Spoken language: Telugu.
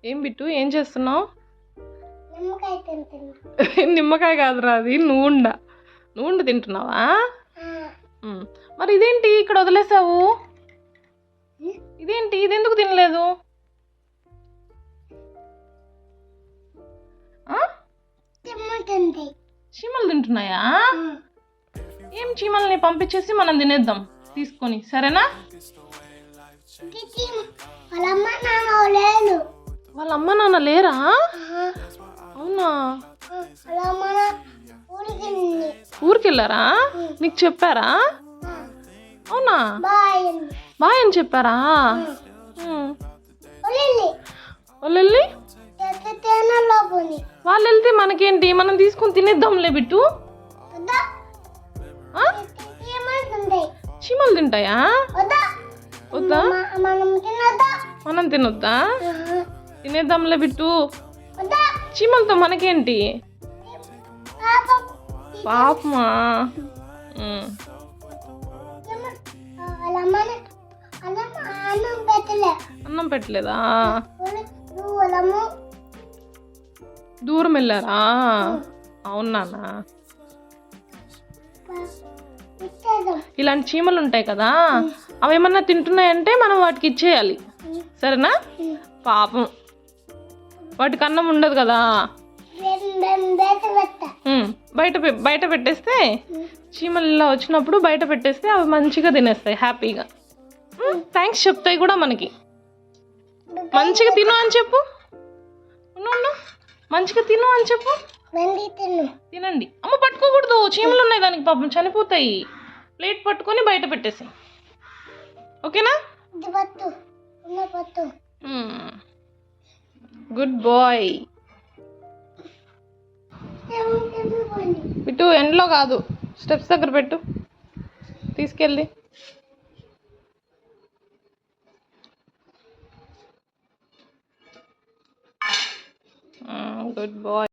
ఏం బిట్టు ఏం చేస్తున్నావు? నిమ్మకాయ తింటున్నా. నిమ్మకాయ కాదురా, అది నువ్వుండ తింటున్నావా? మరి ఇదేంటి ఇక్కడ వదిలేసావు? ఇదేంటి ఇదెందుకు తినలేదు? చీమలు తింటున్నాయా? ఏం చీమల్ని పంపించేసి మనం తినేద్దాం తీసుకొని, సరేనా? వాళ్ళ అమ్మ నాన్న లేరా? అవునా? ఊరికి వెళ్ళారా? నీకు చెప్పారా? అవునా? బాయ్ అని చెప్పారా? వాళ్ళు వెళ్తే మనకేంటి, మనం తీసుకొని తినేద్దాంలే బిట్టు. చీమలు తింటాయా? వద్దా? మనం తినొద్దా? తినేద్దాంలే బిట్టు. చీమలతో మనకేంటి? పాపమా. అన్నం పెట్టలేదా? దూరం వెళ్ళారా? అవునా? ఇలాంటి చీమలు ఉంటాయి కదా, అవి ఏమన్నా తింటున్నాయంటే మనం వాటికి ఇచ్చేయాలి, సరేనా? పాపం, వాటికి అన్నం ఉండదు కదా. బయట పెట్టేస్తే, చీమలు ఇలా వచ్చినప్పుడు బయట పెట్టేస్తే అవి మంచిగా తినేస్తాయి హ్యాపీగా. థ్యాంక్స్ చెప్తాయి కూడా మనకి. మంచిగా తిను అని చెప్పు. మంచిగా తిను అని చెప్పు. తినండి. అమ్మ పట్టుకోకూడదు, చీమలు ఉన్నాయి దానికి, పాపం చనిపోతాయి. ప్లేట్ పట్టుకొని బయట పెట్టేసి, ఓకేనా? Good boy. ఇటు ఎండ్లో కాదు, స్టెప్స్ దగ్గర పెట్టు తీసుకెళ్ళి. Good bye.